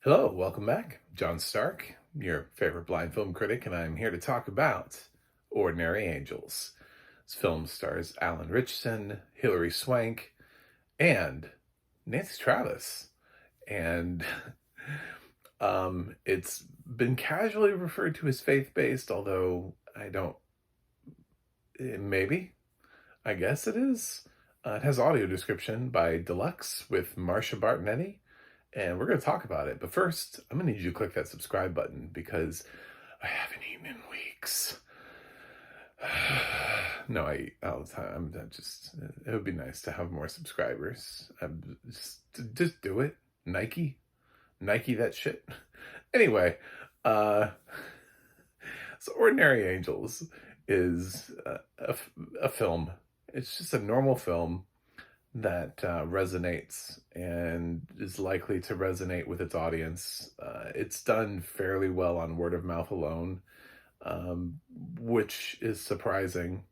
Hello, welcome back. John Stark, your favorite blind film critic, and I'm here to talk about Ordinary Angels. This film stars Alan Ritchson, Hilary Swank, and Nancy Travis. And it's been casually referred to as faith-based, although I don't, maybe, I guess it is. It has audio description by Deluxe with Marsha Bartinetti, and we're going to talk about it. But first, I'm going to need you to click that subscribe button because I haven't eaten in weeks. No, I eat all the time. It would be nice to have more subscribers. Just do it. Nike that shit. Anyway, uh, so Ordinary Angels is a film. It's just a normal film that resonates and is likely to resonate with its audience. It's done fairly well on word of mouth alone, which is surprising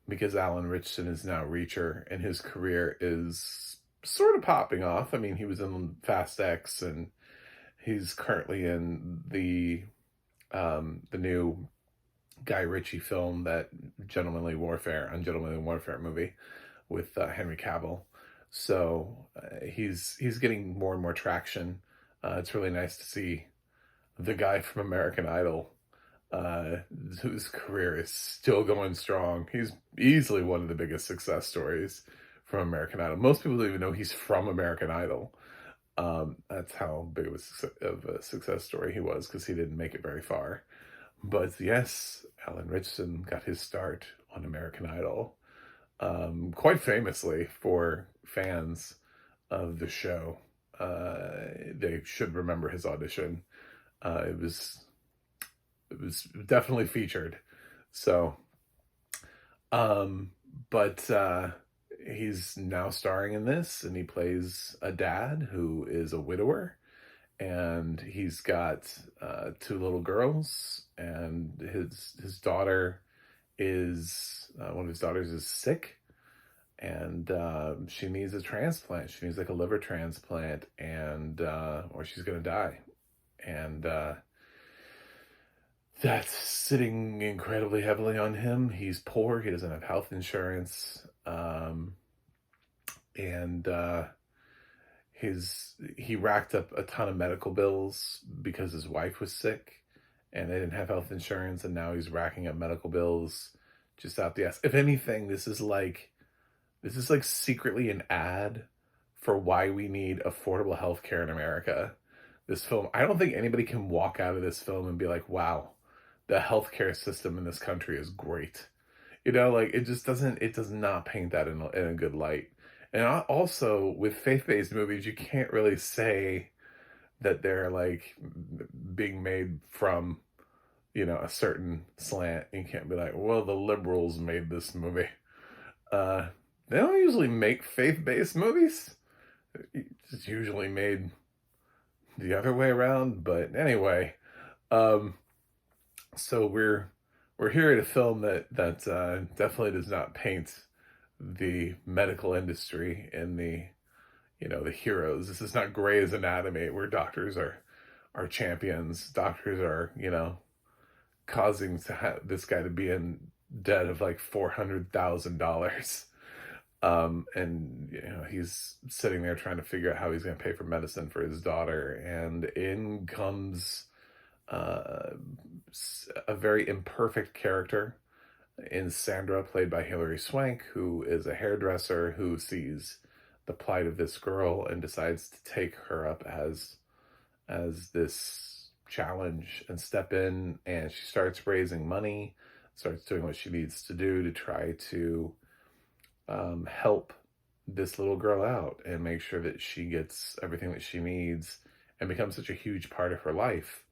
because Alan Ritchson is now Reacher and his career is sort of popping off. I mean, he was in Fast X and he's currently in the new Guy Ritchie film, that Ungentlemanly Warfare movie with Henry Cavill. So he's getting more and more traction. It's really nice to see the guy from American Idol, whose career is still going strong. He's easily one of the biggest success stories from American Idol. Most people don't even know he's from American Idol. That's how big of a success story he was, because he didn't make it very far. But yes, Alan Ritchson got his start on American Idol, quite famously for fans of the show. They should remember his audition. It was definitely featured. So, but he's now starring in this, and he plays a dad who is a widower, and he's got two little girls, and his daughter is one of his daughters is sick, and she needs a transplant. She needs like a liver transplant, and or she's gonna die, and that's sitting incredibly heavily on him. He's poor. He doesn't have health insurance, and he racked up a ton of medical bills because his wife was sick and they didn't have health insurance, and now he's racking up medical bills just out the ass. If anything, this is like secretly an ad for why we need affordable health care in America. This film, I don't think anybody can walk out of this film and be like, wow, the healthcare system in this country is great. Like it does not paint that in a good light. And also with faith-based movies, you can't really say that they're like being made from, a certain slant. You can't be like, well, the liberals made this movie. They don't usually make faith-based movies. It's usually made the other way around. But anyway, so we're here at a film that definitely does not paint the medical industry and the heroes. This is not Grey's Anatomy, where doctors are champions. Doctors are causing this guy to be in debt of like $400,000. And he's sitting there trying to figure out how he's going to pay for medicine for his daughter, and in comes a very imperfect character in Sandra, played by Hilary Swank, who is a hairdresser who sees the plight of this girl and decides to take her up as this challenge and step in, and she starts raising money, starts doing what she needs to do to try to help this little girl out and make sure that she gets everything that she needs, and becomes such a huge part of her life.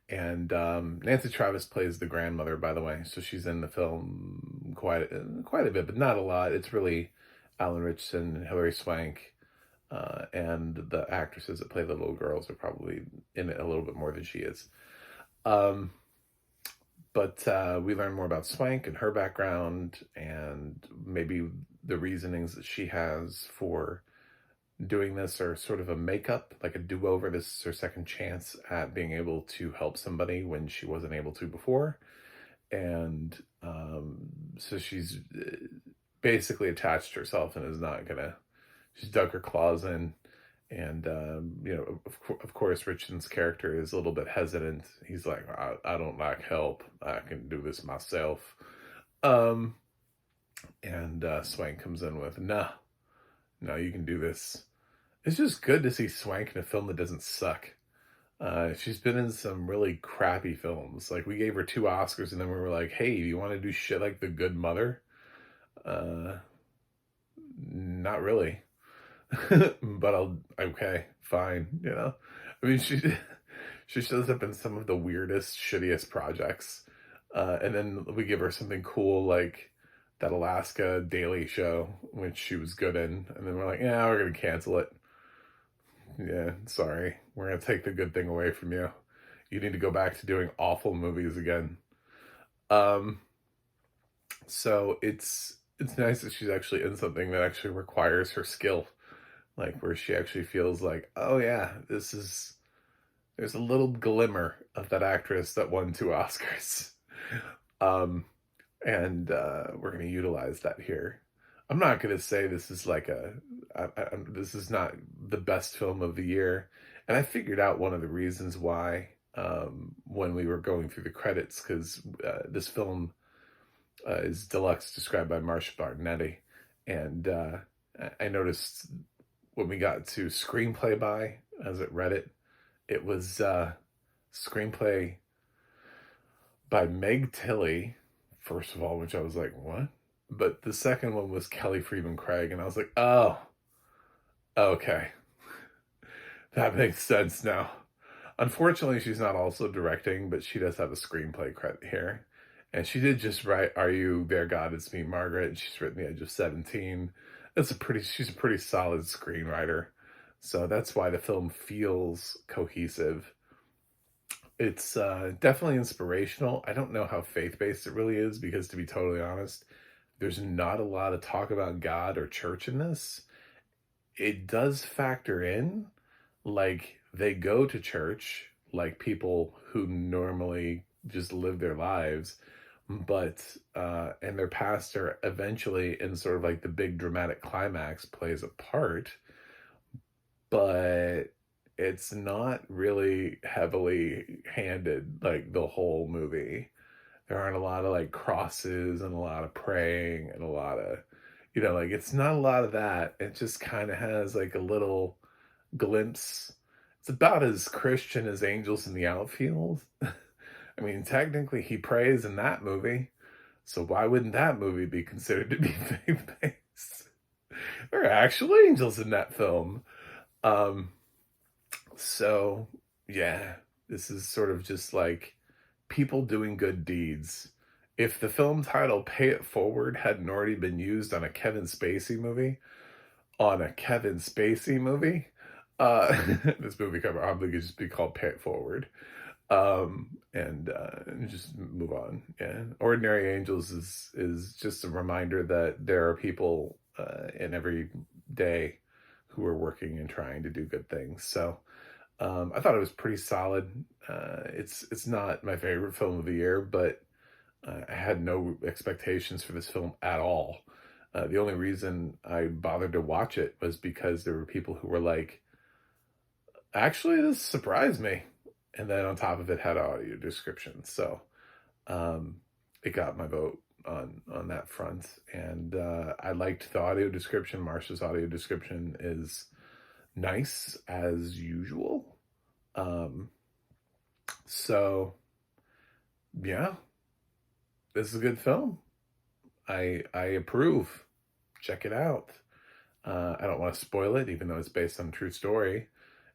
And Nancy Travis plays the grandmother, by the way, so she's in the film quite a bit, but not a lot. It's really Alan Ritchson and Hilary Swank, and the actresses that play the little girls are probably in it a little bit more than she is. But we learn more about Swank and her background, and maybe the reasonings that she has for doing this are sort of a makeup, like a do-over. This is her second chance at being able to help somebody when she wasn't able to before. And so she's basically attached herself and is not gonna, she's dug her claws in. And, of course, Richardson's character is a little bit hesitant. He's like, I don't like help. I can do this myself. Um, and Swank comes in with, no, you can do this. It's just good to see Swank in a film that doesn't suck. She's been in some really crappy films. Like, we gave her 2 Oscars, and then we were like, hey, do you want to do shit like The Good Mother? Not really. But okay, fine, I mean, she shows up in some of the weirdest, shittiest projects. And then we give her something cool like that Alaska Daily Show, which she was good in. And then we're like, yeah, we're going to cancel it. Yeah, sorry. We're going to take the good thing away from you. You need to go back to doing awful movies again. So it's nice that she's actually in something that actually requires her skill. Like, where she actually feels like, oh yeah, there's a little glimmer of that actress that won 2 Oscars. And we're going to utilize that here. I'm not going to say this is like this is not the best film of the year. And I figured out one of the reasons why when we were going through the credits, because this film is deluxe, described by Marsha Bartinetti. And I noticed when we got to screenplay by, as it read it was screenplay by Meg Tilly, first of all, which I was like, what? But the second one was Kelly Freeman Craig, and I was like, oh, okay. That makes sense now. Unfortunately, she's not also directing, but she does have a screenplay credit here. And she did just write Are You There, God? It's Me, Margaret. And she's written The Edge of 17. She's a pretty solid screenwriter. So that's why the film feels cohesive. It's definitely inspirational. I don't know how faith-based it really is, because to be totally honest, there's not a lot of talk about God or church in this. It does factor in, like, they go to church like people who normally just live their lives, but and their pastor eventually, in sort of like the big dramatic climax, plays a part, but it's not really heavily handed like the whole movie. There aren't a lot of like crosses and a lot of praying and a lot of, like, it's not a lot of that. It just kind of has like a little glimpse. It's about as Christian as Angels in the Outfield. I mean, technically he prays in that movie, so why wouldn't that movie be considered to be faith-based? There are actual angels in that film. So yeah, this is sort of just like people doing good deeds. If the film title Pay It Forward hadn't already been used on a Kevin Spacey movie, this movie could probably just be called Pay It Forward. And just move on. Yeah. Ordinary Angels is just a reminder that there are people in every day who are working and trying to do good things. So I thought it was pretty solid. It's not my favorite film of the year, but I had no expectations for this film at all. The only reason I bothered to watch it was because there were people who were like, actually, this surprised me. And then on top of it had audio description. So it got my vote on that front. And I liked the audio description. Marsha's audio description is nice as usual. So yeah, this is a good film. I approve. Check it out. I don't want to spoil it, even though it's based on a true story.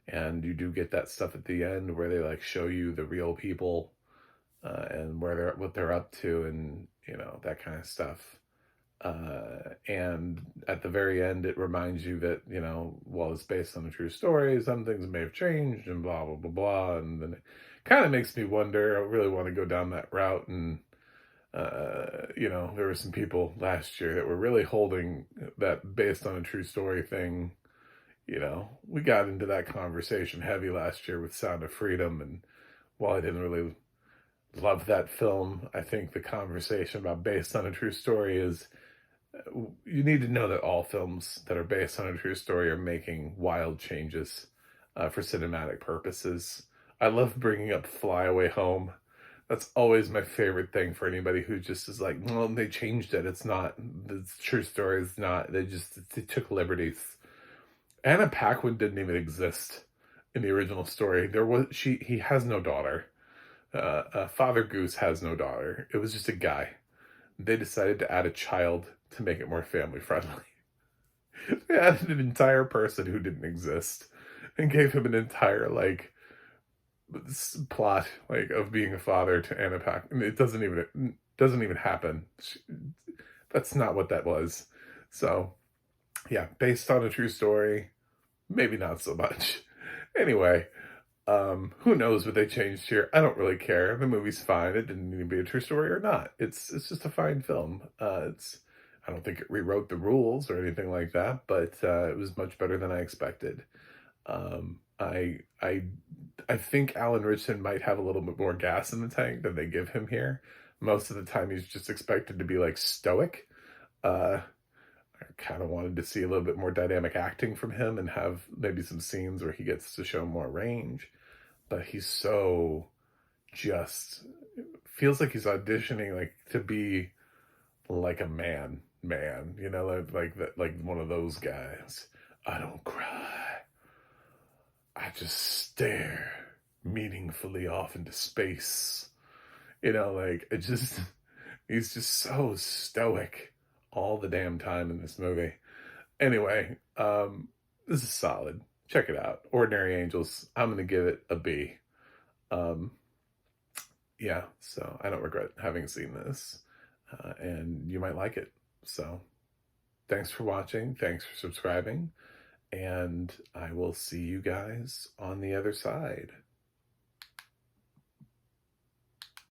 And you do get that stuff at the end where they like show you the real people and what they're up to, and that kind of stuff. And at the very end, it reminds you that while it's based on a true story, some things may have changed and blah blah blah blah. And then it kind of makes me wonder. I really want to go down that route. And there were some people last year that were really holding that based on a true story thing, You know, we got into that conversation heavy last year with Sound of Freedom, and while I didn't really love that film, I think the conversation about based on a true story is you need to know that all films that are based on a true story are making wild changes for cinematic purposes. I love bringing up Fly Away Home. That's always my favorite thing for anybody who just is like, well, they changed it. It's not, the true story is not, they took liberties. Anna Paquin didn't even exist in the original story. He has no daughter. Father Goose has no daughter. It was just a guy. They decided to add a child to make it more family friendly. They added an entire person who didn't exist and gave him an entire plot of being a father to Anna Paquin. It doesn't even happen. That's not what that was. So yeah, based on a true story, maybe not so much. Anyway, who knows what they changed here? I don't really care. The movie's fine. It didn't need to be a true story or not. It's just a fine film. I don't think it rewrote the rules or anything like that, but it was much better than I expected. Um, I I I think Alan Ritchson might have a little bit more gas in the tank than they give him here. Most of the time, he's just expected to be like stoic. Uh, I kind of wanted to see a little bit more dynamic acting from him and have maybe some scenes where he gets to show more range. But he's so just feels like he's auditioning to be like a man, like that, like one of those guys. I don't cry. I just stare meaningfully off into space. It just he's just so stoic all the damn time in this movie. Anyway, this is solid. Check it out. Ordinary Angels. I'm gonna give it a B. Um, yeah, so I don't regret having seen this, and you might like it. So thanks for watching. Thanks for subscribing, and I will see you guys on the other side.